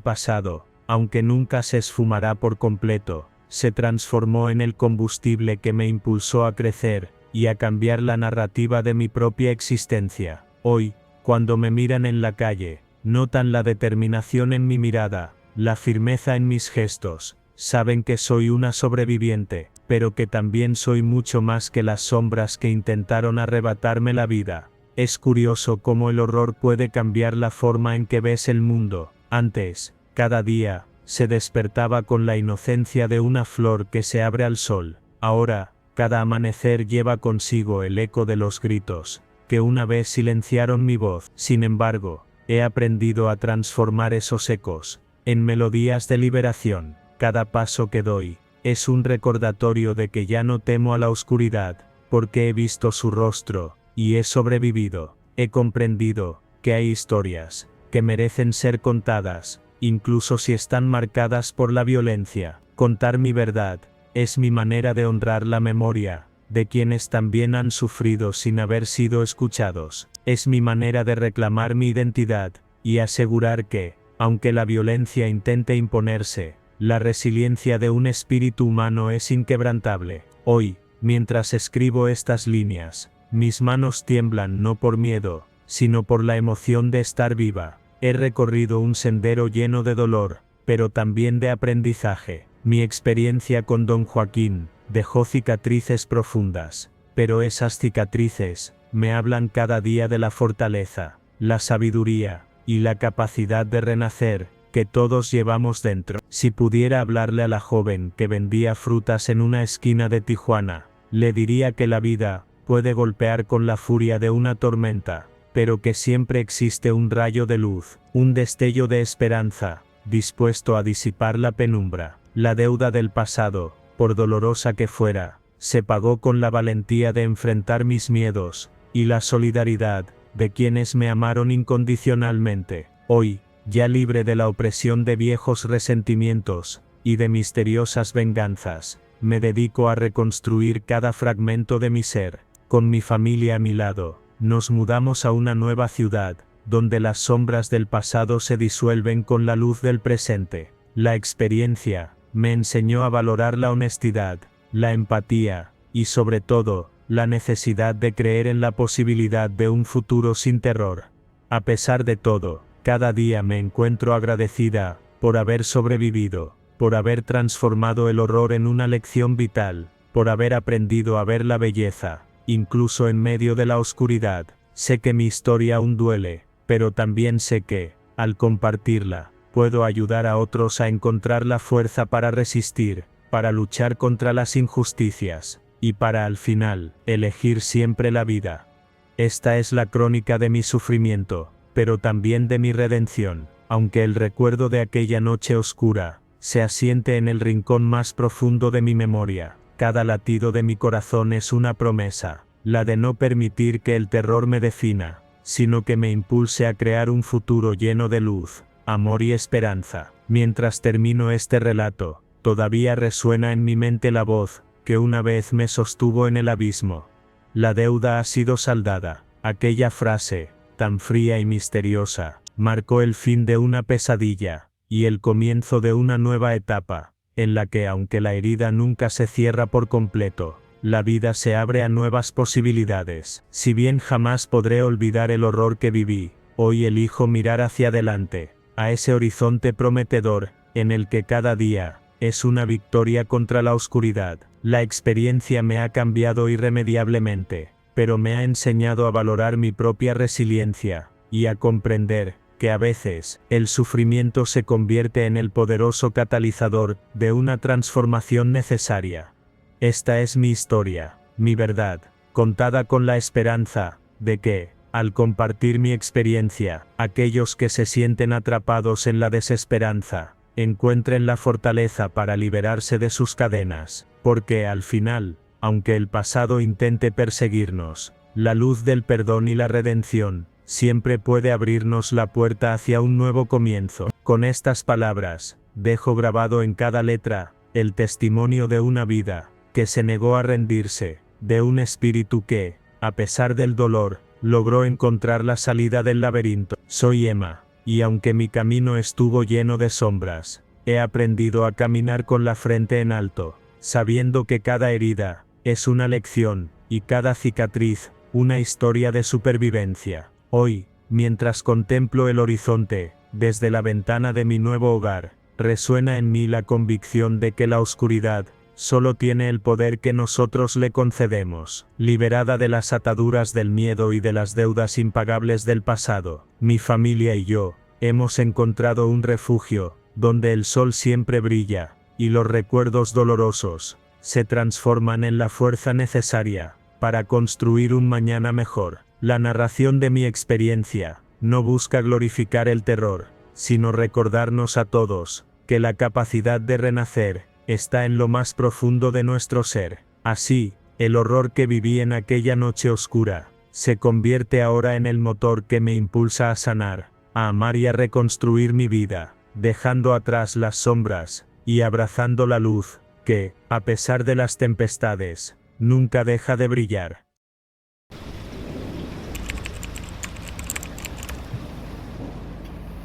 pasado, aunque nunca se esfumará por completo, se transformó en el combustible que me impulsó a crecer y a cambiar la narrativa de mi propia existencia. Hoy, cuando me miran en la calle, notan la determinación en mi mirada, la firmeza en mis gestos, saben que soy una sobreviviente, pero que también soy mucho más que las sombras que intentaron arrebatarme la vida. Es curioso cómo el horror puede cambiar la forma en que ves el mundo. Antes, cada día, se despertaba con la inocencia de una flor que se abre al sol. Ahora, cada amanecer lleva consigo el eco de los gritos, que una vez silenciaron mi voz. Sin embargo, he aprendido a transformar esos ecos en melodías de liberación. Cada paso que doy es un recordatorio de que ya no temo a la oscuridad, porque he visto su rostro, y he sobrevivido. He comprendido que hay historias que merecen ser contadas, incluso si están marcadas por la violencia. Contar mi verdad es mi manera de honrar la memoria de quienes también han sufrido sin haber sido escuchados. Es mi manera de reclamar mi identidad y asegurar que, aunque la violencia intente imponerse, la resiliencia de un espíritu humano es inquebrantable. Hoy, mientras escribo estas líneas, mis manos tiemblan no por miedo, sino por la emoción de estar viva. He recorrido un sendero lleno de dolor, pero también de aprendizaje. Mi experiencia con don Joaquín dejó cicatrices profundas, pero esas cicatrices me hablan cada día de la fortaleza, la sabiduría y la capacidad de renacer que todos llevamos dentro. Si pudiera hablarle a la joven que vendía frutas en una esquina de Tijuana, le diría que la vida puede golpear con la furia de una tormenta, pero que siempre existe un rayo de luz, un destello de esperanza, dispuesto a disipar la penumbra. La deuda del pasado, por dolorosa que fuera, se pagó con la valentía de enfrentar mis miedos, y la solidaridad de quienes me amaron incondicionalmente. Hoy, ya libre de la opresión de viejos resentimientos y de misteriosas venganzas, me dedico a reconstruir cada fragmento de mi ser. Con mi familia a mi lado, nos mudamos a una nueva ciudad, donde las sombras del pasado se disuelven con la luz del presente. La experiencia me enseñó a valorar la honestidad, la empatía, y sobre todo, la necesidad de creer en la posibilidad de un futuro sin terror. A pesar de todo, cada día me encuentro agradecida por haber sobrevivido, por haber transformado el horror en una lección vital, por haber aprendido a ver la belleza, incluso en medio de la oscuridad. Sé que mi historia aún duele, pero también sé que, al compartirla, puedo ayudar a otros a encontrar la fuerza para resistir, para luchar contra las injusticias, y para al final, elegir siempre la vida. Esta es la crónica de mi sufrimiento, pero también de mi redención, aunque el recuerdo de aquella noche oscura se asiente en el rincón más profundo de mi memoria. Cada latido de mi corazón es una promesa, la de no permitir que el terror me defina, sino que me impulse a crear un futuro lleno de luz, amor y esperanza. Mientras termino este relato, todavía resuena en mi mente la voz que una vez me sostuvo en el abismo. La deuda ha sido saldada. Aquella frase, tan fría y misteriosa, marcó el fin de una pesadilla, y el comienzo de una nueva etapa, en la que aunque la herida nunca se cierra por completo, la vida se abre a nuevas posibilidades. Si bien jamás podré olvidar el horror que viví, hoy elijo mirar hacia adelante, a ese horizonte prometedor, en el que cada día es una victoria contra la oscuridad. La experiencia me ha cambiado irremediablemente, pero me ha enseñado a valorar mi propia resiliencia, y a comprender que a veces, el sufrimiento se convierte en el poderoso catalizador de una transformación necesaria. Esta es mi historia, mi verdad, contada con la esperanza de que, al compartir mi experiencia, aquellos que se sienten atrapados en la desesperanza, encuentren la fortaleza para liberarse de sus cadenas, porque al final, aunque el pasado intente perseguirnos, la luz del perdón y la redención siempre puede abrirnos la puerta hacia un nuevo comienzo. Con estas palabras, dejo grabado en cada letra el testimonio de una vida que se negó a rendirse, de un espíritu que, a pesar del dolor, logró encontrar la salida del laberinto. Soy Emma, y aunque mi camino estuvo lleno de sombras, he aprendido a caminar con la frente en alto, sabiendo que cada herida es una lección, y cada cicatriz, una historia de supervivencia. Hoy, mientras contemplo el horizonte, desde la ventana de mi nuevo hogar, resuena en mí la convicción de que la oscuridad solo tiene el poder que nosotros le concedemos. Liberada de las ataduras del miedo y de las deudas impagables del pasado, mi familia y yo hemos encontrado un refugio, donde el sol siempre brilla, y los recuerdos dolorosos se transforman en la fuerza necesaria para construir un mañana mejor. La narración de mi experiencia no busca glorificar el terror, sino recordarnos a todos que la capacidad de renacer está en lo más profundo de nuestro ser. Así, el horror que viví en aquella noche oscura se convierte ahora en el motor que me impulsa a sanar, a amar y a reconstruir mi vida, dejando atrás las sombras y abrazando la luz que, a pesar de las tempestades, nunca deja de brillar.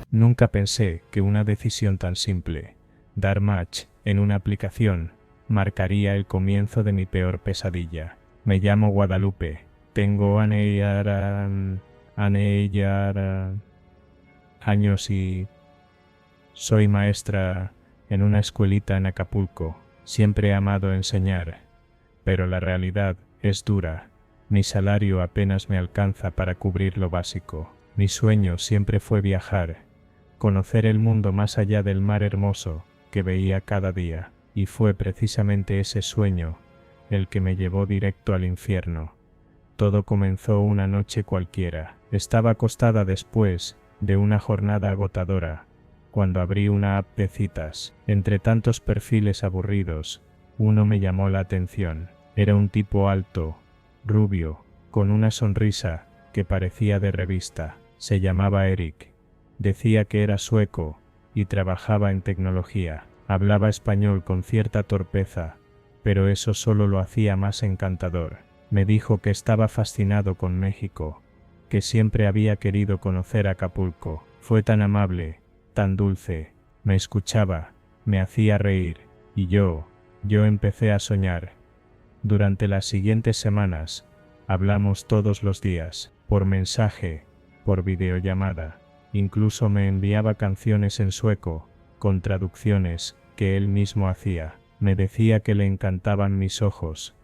Nunca pensé que una decisión tan simple, dar match en una aplicación, marcaría el comienzo de mi peor pesadilla. Me llamo Guadalupe, tengo Ane ya años y soy maestra en una escuelita en Acapulco. Siempre he amado enseñar, pero la realidad es dura. Mi salario apenas me alcanza para cubrir lo básico. Mi sueño siempre fue viajar, conocer el mundo más allá del mar hermoso que veía cada día, y fue precisamente ese sueño el que me llevó directo al infierno. Todo comenzó una noche cualquiera. Estaba acostada después de una jornada agotadora, cuando abrí una app de citas. Entre tantos perfiles aburridos, uno me llamó la atención. Era un tipo alto, rubio, con una sonrisa que parecía de revista. Se llamaba Eric. Decía que era sueco y trabajaba en tecnología. Hablaba español con cierta torpeza, pero eso solo lo hacía más encantador. Me dijo que estaba fascinado con México, que siempre había querido conocer Acapulco. Fue tan amable, tan dulce, me escuchaba, me hacía reír, y yo empecé a soñar. Durante las siguientes semanas, hablamos todos los días, por mensaje, por videollamada. Incluso me enviaba canciones en sueco, con traducciones que él mismo hacía. Me decía que le encantaban mis ojos,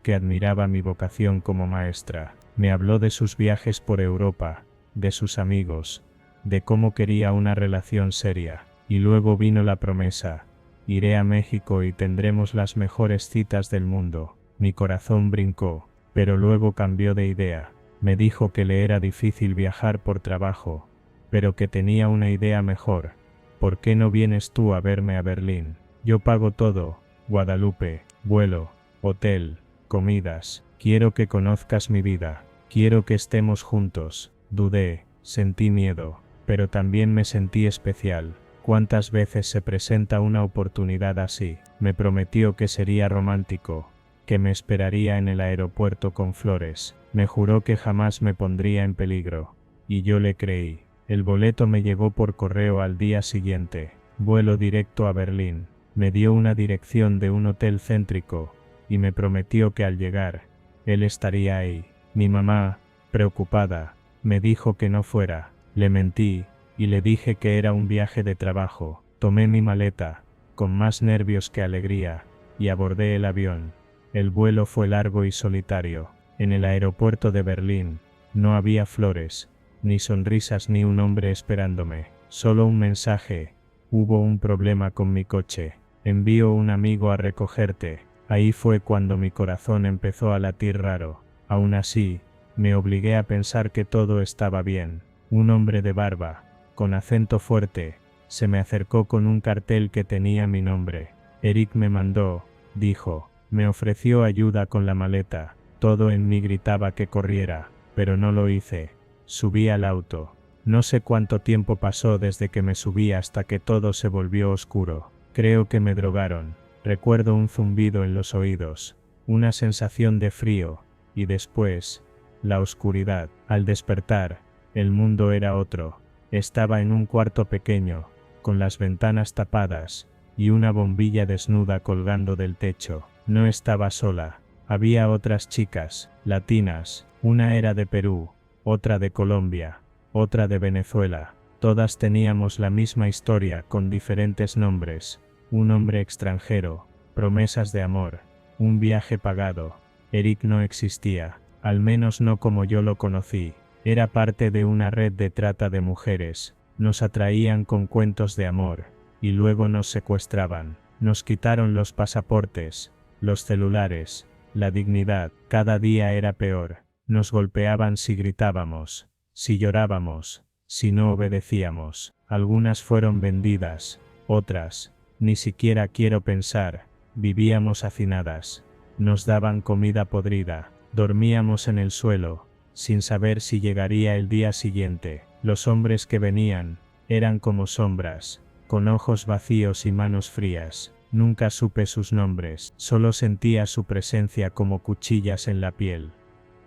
que admiraba mi vocación como maestra. Me habló de sus viajes por Europa, de sus amigos, de cómo quería una relación seria. Y luego vino la promesa: iré a México y tendremos las mejores citas del mundo. Mi corazón brincó, pero luego cambió de idea. Me dijo que le era difícil viajar por trabajo, pero que tenía una idea mejor. ¿Por qué no vienes tú a verme a Berlín? Yo pago todo: Guadalupe, vuelo, hotel, comidas. Quiero que conozcas mi vida. Quiero que estemos juntos. Dudé, sentí miedo, pero también me sentí especial. ¿Cuántas veces se presenta una oportunidad así? Me prometió que sería romántico, que me esperaría en el aeropuerto con flores. Me juró que jamás me pondría en peligro, y yo le creí. El boleto me llegó por correo al día siguiente. Vuelo directo a Berlín. Me dio una dirección de un hotel céntrico, y me prometió que al llegar, él estaría ahí. Mi mamá, preocupada, me dijo que no fuera. Le mentí, y le dije que era un viaje de trabajo. Tomé mi maleta, con más nervios que alegría, y abordé el avión. El vuelo fue largo y solitario. En el aeropuerto de Berlín, no había flores, ni sonrisas ni un hombre esperándome. Solo un mensaje: hubo un problema con mi coche. Envío un amigo a recogerte. Ahí fue cuando mi corazón empezó a latir raro. Aún así, me obligué a pensar que todo estaba bien. Un hombre de barba, con acento fuerte, se me acercó con un cartel que tenía mi nombre. Eric me mandó, dijo. Me ofreció ayuda con la maleta. Todo en mí gritaba que corriera, pero no lo hice. Subí al auto. No sé cuánto tiempo pasó desde que me subí hasta que todo se volvió oscuro. Creo que me drogaron. Recuerdo un zumbido en los oídos, una sensación de frío, y después, la oscuridad. Al despertar, el mundo era otro. Estaba en un cuarto pequeño, con las ventanas tapadas, y una bombilla desnuda colgando del techo. No estaba sola. Había otras chicas, latinas. Una era de Perú, otra de Colombia, otra de Venezuela. Todas teníamos la misma historia con diferentes nombres. Un hombre extranjero, promesas de amor, un viaje pagado. Eric no existía, al menos no como yo lo conocí. Era parte de una red de trata de mujeres. Nos atraían con cuentos de amor, y luego nos secuestraban. Nos quitaron los pasaportes, los celulares, la dignidad. Cada día era peor. Nos golpeaban si gritábamos, si llorábamos, si no obedecíamos. Algunas fueron vendidas, otras, ni siquiera quiero pensar, vivíamos hacinadas. Nos daban comida podrida, dormíamos en el suelo, sin saber si llegaría el día siguiente. Los hombres que venían, eran como sombras, con ojos vacíos y manos frías. Nunca supe sus nombres, solo sentía su presencia como cuchillas en la piel.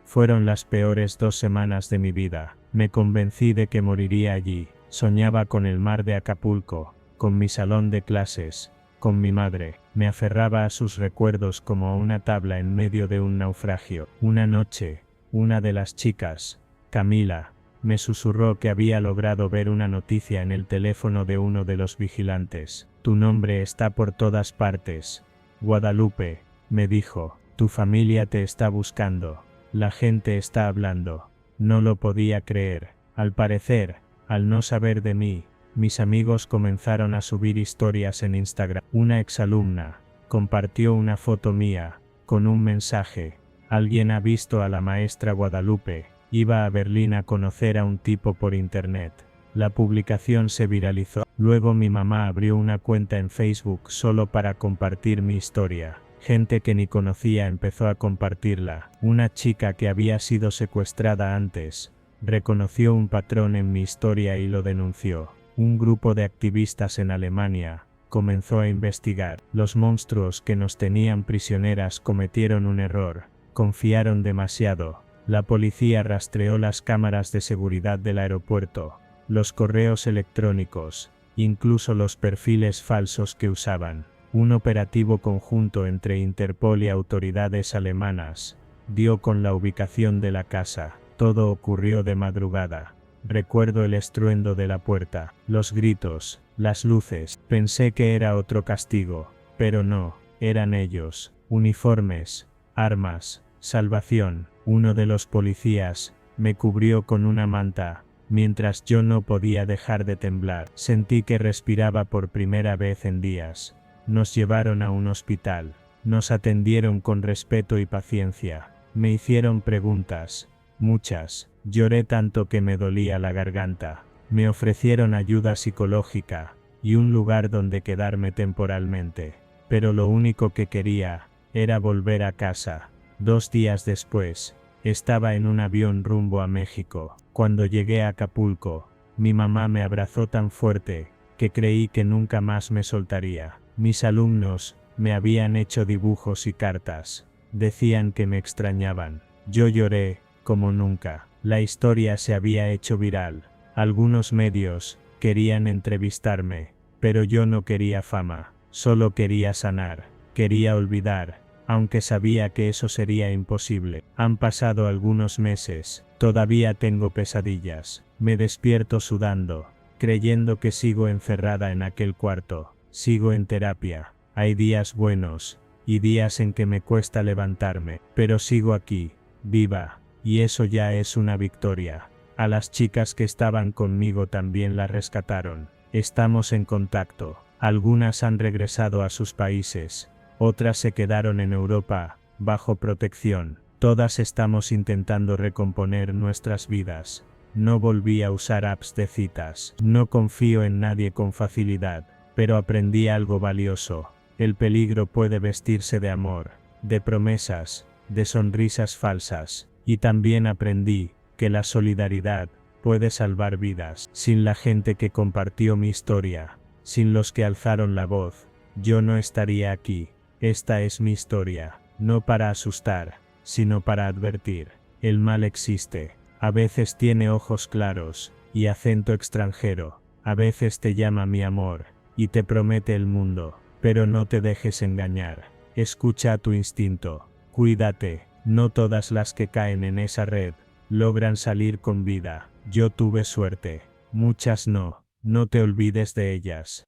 Fueron las peores 2 semanas de mi vida. Me convencí de que moriría allí. Soñaba con el mar de Acapulco, con mi salón de clases, con mi madre. Me aferraba a sus recuerdos como a una tabla en medio de un naufragio. Una noche, una de las chicas, Camila, Me susurró que había logrado ver una noticia en el teléfono de uno de los vigilantes. Tu nombre está por todas partes. Guadalupe, me dijo, tu familia te está buscando. La gente está hablando. No lo podía creer. Al parecer, al no saber de mí, mis amigos comenzaron a subir historias en Instagram. Una exalumna compartió una foto mía, con un mensaje. Alguien ha visto a la maestra Guadalupe. Iba a Berlín a conocer a un tipo por internet. La publicación se viralizó. Luego mi mamá abrió una cuenta en Facebook solo para compartir mi historia. Gente que ni conocía empezó a compartirla. Una chica que había sido secuestrada antes reconoció un patrón en mi historia y lo denunció. Un grupo de activistas en Alemania comenzó a investigar. Los monstruos que nos tenían prisioneras cometieron un error. Confiaron demasiado. La policía rastreó las cámaras de seguridad del aeropuerto, los correos electrónicos, incluso los perfiles falsos que usaban. Un operativo conjunto entre Interpol y autoridades alemanas dio con la ubicación de la casa. Todo ocurrió de madrugada. Recuerdo el estruendo de la puerta, los gritos, las luces. Pensé que era otro castigo, pero no, eran ellos. Uniformes, armas, salvación. Uno de los policías me cubrió con una manta, mientras yo no podía dejar de temblar. Sentí que respiraba por primera vez en días. Nos llevaron a un hospital. Nos atendieron con respeto y paciencia. Me hicieron preguntas, muchas. Lloré tanto que me dolía la garganta. Me ofrecieron ayuda psicológica y un lugar donde quedarme temporalmente. Pero lo único que quería era volver a casa. 2 días después, estaba en un avión rumbo a México. Cuando llegué a Acapulco, mi mamá me abrazó tan fuerte que creí que nunca más me soltaría. Mis alumnos me habían hecho dibujos y cartas. Decían que me extrañaban. Yo lloré como nunca. La historia se había hecho viral. Algunos medios querían entrevistarme, pero yo no quería fama. Solo quería sanar. Quería olvidar. Aunque sabía que eso sería imposible. Han pasado algunos meses, todavía tengo pesadillas. Me despierto sudando, creyendo que sigo encerrada en aquel cuarto. Sigo en terapia. Hay días buenos, y días en que me cuesta levantarme, pero sigo aquí, viva, y eso ya es una victoria. A las chicas que estaban conmigo también las rescataron. Estamos en contacto. Algunas han regresado a sus países. Otras se quedaron en Europa, bajo protección. Todas estamos intentando recomponer nuestras vidas. No volví a usar apps de citas. No confío en nadie con facilidad, pero aprendí algo valioso. El peligro puede vestirse de amor, de promesas, de sonrisas falsas. Y también aprendí que la solidaridad puede salvar vidas. Sin la gente que compartió mi historia, sin los que alzaron la voz, yo no estaría aquí. Esta es mi historia, no para asustar, sino para advertir. El mal existe. A veces tiene ojos claros y acento extranjero. A veces te llama mi amor y te promete el mundo, pero no te dejes engañar. Escucha a tu instinto. Cuídate. No todas las que caen en esa red logran salir con vida. Yo tuve suerte. Muchas no. No te olvides de ellas.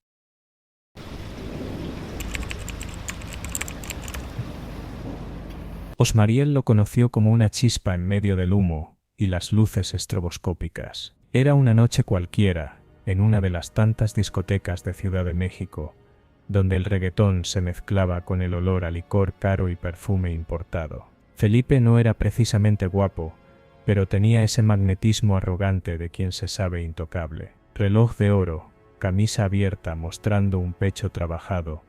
Osmariel lo conoció como una chispa en medio del humo y las luces estroboscópicas. Era una noche cualquiera, en una de las tantas discotecas de Ciudad de México, donde el reggaetón se mezclaba con el olor a licor caro y perfume importado. Felipe no era precisamente guapo, pero tenía ese magnetismo arrogante de quien se sabe intocable. Reloj de oro, camisa abierta mostrando un pecho trabajado,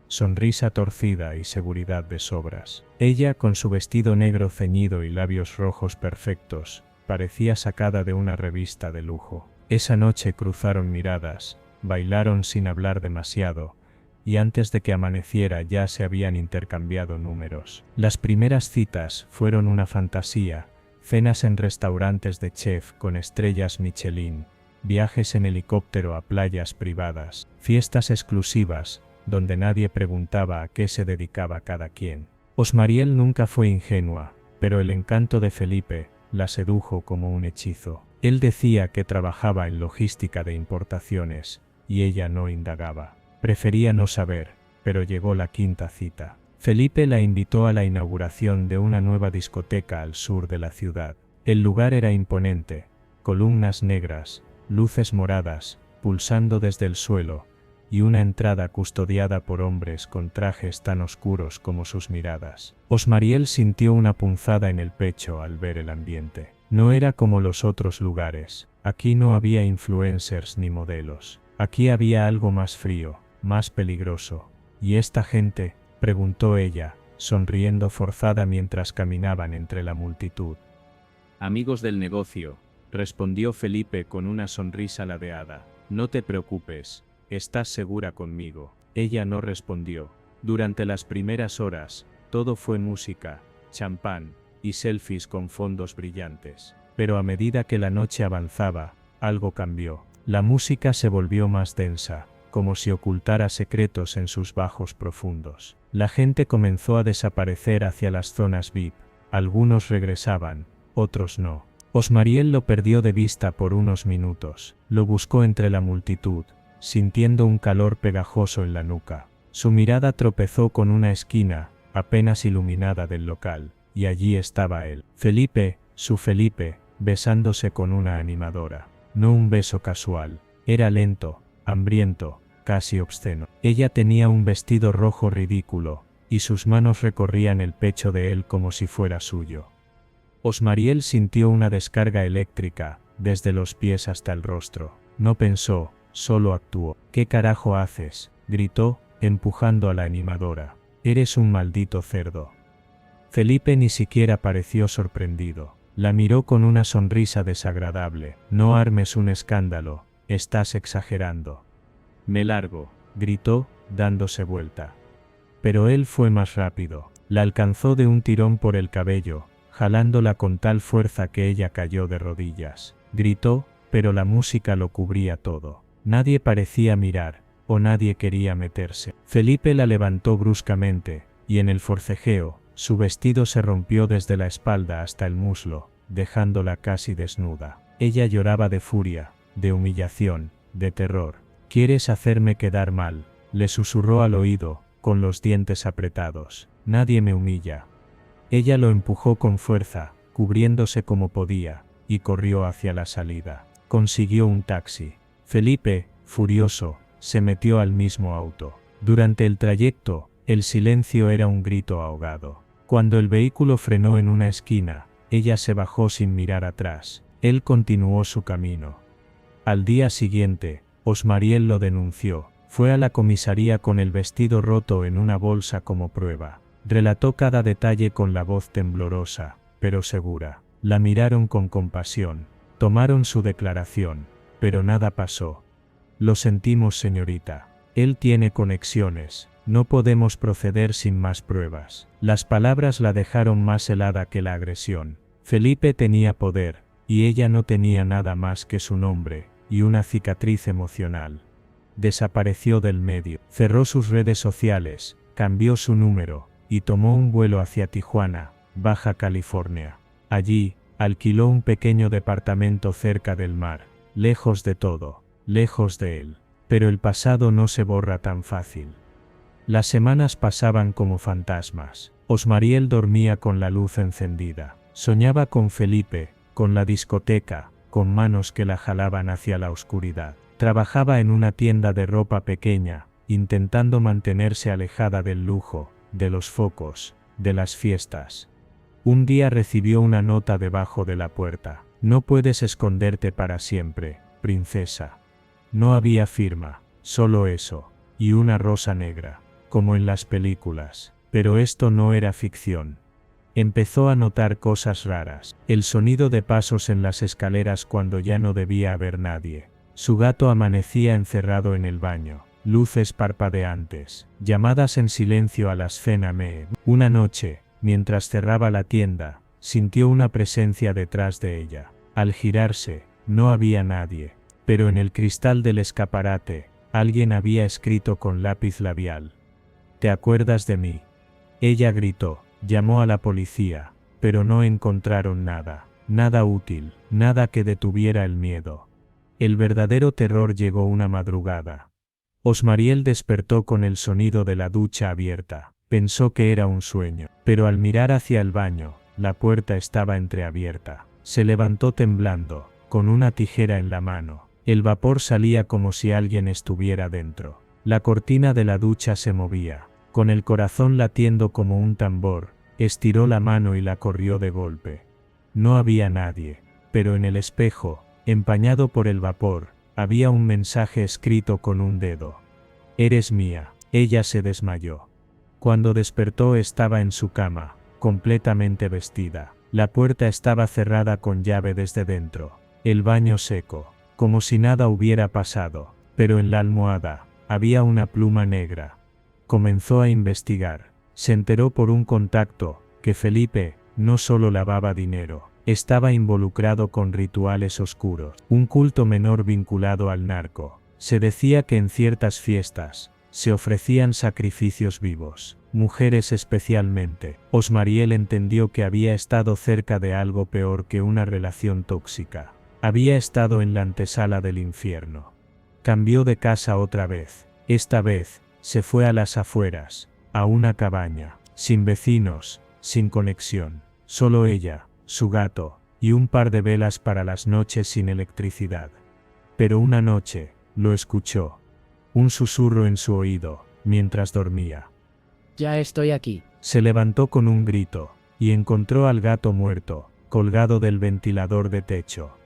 sonrisa torcida y seguridad de sobras. Ella, con su vestido negro ceñido y labios rojos perfectos, parecía sacada de una revista de lujo. Esa noche cruzaron miradas, bailaron sin hablar demasiado, y antes de que amaneciera ya se habían intercambiado números. Las primeras citas fueron una fantasía, cenas en restaurantes de chef con estrellas Michelin, viajes en helicóptero a playas privadas, fiestas exclusivas, donde nadie preguntaba a qué se dedicaba cada quien. Osmariel nunca fue ingenua, pero el encanto de Felipe la sedujo como un hechizo. Él decía que trabajaba en logística de importaciones, y ella no indagaba. Prefería no saber, pero llegó la quinta cita. Felipe la invitó a la inauguración de una nueva discoteca al sur de la ciudad. El lugar era imponente, columnas negras, luces moradas, pulsando desde el suelo, y una entrada custodiada por hombres con trajes tan oscuros como sus miradas. Osmariel sintió una punzada en el pecho al ver el ambiente. No era como los otros lugares. Aquí no había influencers ni modelos. Aquí había algo más frío, más peligroso. ¿Y esta gente?, preguntó ella, sonriendo forzada mientras caminaban entre la multitud. Amigos del negocio, respondió Felipe con una sonrisa ladeada. No te preocupes, ¿estás segura conmigo? Ella no respondió. Durante las primeras horas, todo fue música, champán y selfies con fondos brillantes. Pero a medida que la noche avanzaba, algo cambió. La música se volvió más densa, como si ocultara secretos en sus bajos profundos. La gente comenzó a desaparecer hacia las zonas VIP. Algunos regresaban, otros no. Osmariel lo perdió de vista por unos minutos. Lo buscó entre la multitud, sintiendo un calor pegajoso en la nuca. Su mirada tropezó con una esquina, apenas iluminada del local, y allí estaba él. Felipe, su Felipe, besándose con una animadora. No un beso casual. Era lento, hambriento, casi obsceno. Ella tenía un vestido rojo ridículo, y sus manos recorrían el pecho de él como si fuera suyo. Osmariel sintió una descarga eléctrica, desde los pies hasta el rostro. No pensó, solo actuó. ¿Qué carajo haces?, gritó, empujando a la animadora. Eres un maldito cerdo. Felipe ni siquiera pareció sorprendido. La miró con una sonrisa desagradable. No armes un escándalo, estás exagerando. Me largo, gritó, dándose vuelta. Pero él fue más rápido. La alcanzó de un tirón por el cabello, jalándola con tal fuerza que ella cayó de rodillas. Gritó, pero la música lo cubría todo. Nadie parecía mirar, o nadie quería meterse. Felipe la levantó bruscamente, y en el forcejeo, su vestido se rompió desde la espalda hasta el muslo, dejándola casi desnuda. Ella lloraba de furia, de humillación, de terror. «¿Quieres hacerme quedar mal?», le susurró al oído, con los dientes apretados. «Nadie me humilla». Ella lo empujó con fuerza, cubriéndose como podía, y corrió hacia la salida. Consiguió un taxi. Felipe, furioso, se metió al mismo auto. Durante el trayecto, el silencio era un grito ahogado. Cuando el vehículo frenó en una esquina, ella se bajó sin mirar atrás. Él continuó su camino. Al día siguiente, Osmariel lo denunció. Fue a la comisaría con el vestido roto en una bolsa como prueba. Relató cada detalle con la voz temblorosa, pero segura. La miraron con compasión. Tomaron su declaración, pero nada pasó. Lo sentimos, señorita. Él tiene conexiones. No podemos proceder sin más pruebas. Las palabras la dejaron más helada que la agresión. Felipe tenía poder, y ella no tenía nada más que su nombre, y una cicatriz emocional. Desapareció del medio. Cerró sus redes sociales, cambió su número, y tomó un vuelo hacia Tijuana, Baja California. Allí, alquiló un pequeño departamento cerca del mar, lejos de todo, lejos de él. Pero el pasado no se borra tan fácil. Las semanas pasaban como fantasmas. Osmariel dormía con la luz encendida. Soñaba con Felipe, con la discoteca, con manos que la jalaban hacia la oscuridad. Trabajaba en una tienda de ropa pequeña, intentando mantenerse alejada del lujo, de los focos, de las fiestas. Un día recibió una nota debajo de la puerta. No puedes esconderte para siempre, princesa. No había firma, solo eso, y una rosa negra, como en las películas. Pero esto no era ficción. Empezó a notar cosas raras. El sonido de pasos en las escaleras cuando ya no debía haber nadie. Su gato amanecía encerrado en el baño. Luces parpadeantes. Llamadas en silencio a las CNM. Una noche, mientras cerraba la tienda, sintió una presencia detrás de ella. Al girarse, no había nadie. Pero en el cristal del escaparate, alguien había escrito con lápiz labial. «¿Te acuerdas de mí?». Ella gritó. Llamó a la policía, pero no encontraron nada. nada útil, nada que detuviera el miedo. El verdadero terror llegó una madrugada. Osmariel despertó con el sonido de la ducha abierta. Pensó que era un sueño, pero al mirar hacia el baño, la puerta estaba entreabierta. Se levantó temblando, con una tijera en la mano. El vapor salía como si alguien estuviera dentro. La cortina de la ducha se movía. Con el corazón latiendo como un tambor, estiró la mano y la corrió de golpe. No había nadie, pero en el espejo, empañado por el vapor, había un mensaje escrito con un dedo. «Eres mía». Ella se desmayó. Cuando despertó estaba en su cama, completamente vestida. La puerta estaba cerrada con llave desde dentro. El baño seco, como si nada hubiera pasado, pero en la almohada había una pluma negra. Comenzó a investigar. Se enteró por un contacto que Felipe no solo lavaba dinero, estaba involucrado con rituales oscuros, un culto menor vinculado al narco. Se decía que en ciertas fiestas se ofrecían sacrificios vivos, mujeres especialmente. Osmariel entendió que había estado cerca de algo peor que una relación tóxica. Había estado en la antesala del infierno. Cambió de casa otra vez. Esta vez se fue a las afueras, a una cabaña, sin vecinos, sin conexión, solo ella, su gato, y un par de velas para las noches sin electricidad. Pero una noche, lo escuchó. Un susurro en su oído, mientras dormía. Ya estoy aquí. Se levantó con un grito, y encontró al gato muerto, colgado del ventilador de techo.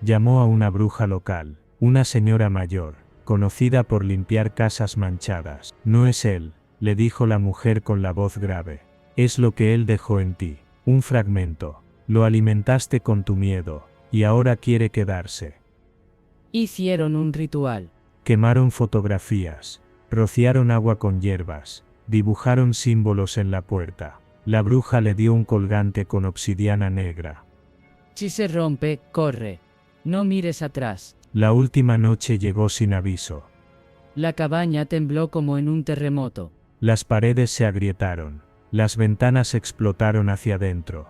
Llamó a una bruja local, una señora mayor, conocida por limpiar casas manchadas. «No es él», le dijo la mujer con la voz grave. «Es lo que él dejó en ti, un fragmento. Lo alimentaste con tu miedo, y ahora quiere quedarse». Hicieron un ritual. Quemaron fotografías, rociaron agua con hierbas, dibujaron símbolos en la puerta. La bruja le dio un colgante con obsidiana negra. Si se rompe, corre. No mires atrás. La última noche llegó sin aviso. La cabaña tembló como en un terremoto. Las paredes se agrietaron, las ventanas explotaron hacia adentro.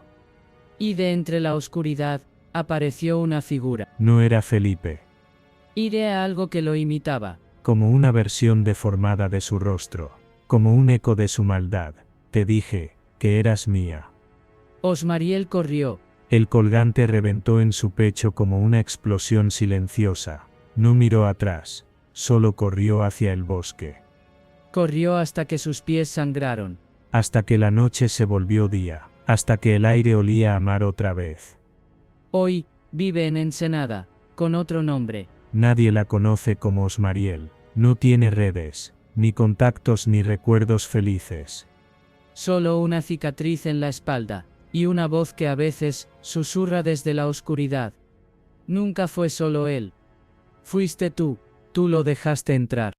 Y de entre la oscuridad, apareció una figura. No era Felipe. Iré a algo que lo imitaba. Como una versión deformada de su rostro, como un eco de su maldad. Te dije que eras mía. Osmariel corrió. El colgante reventó en su pecho como una explosión silenciosa. No miró atrás, solo corrió hacia el bosque. Corrió hasta que sus pies sangraron. Hasta que la noche se volvió día, hasta que el aire olía a mar otra vez. Hoy, vive en Ensenada, con otro nombre. Nadie la conoce como Osmariel. No tiene redes, ni contactos ni recuerdos felices. Solo una cicatriz en la espalda, y una voz que a veces susurra desde la oscuridad. Nunca fue solo él. Fuiste tú lo dejaste entrar.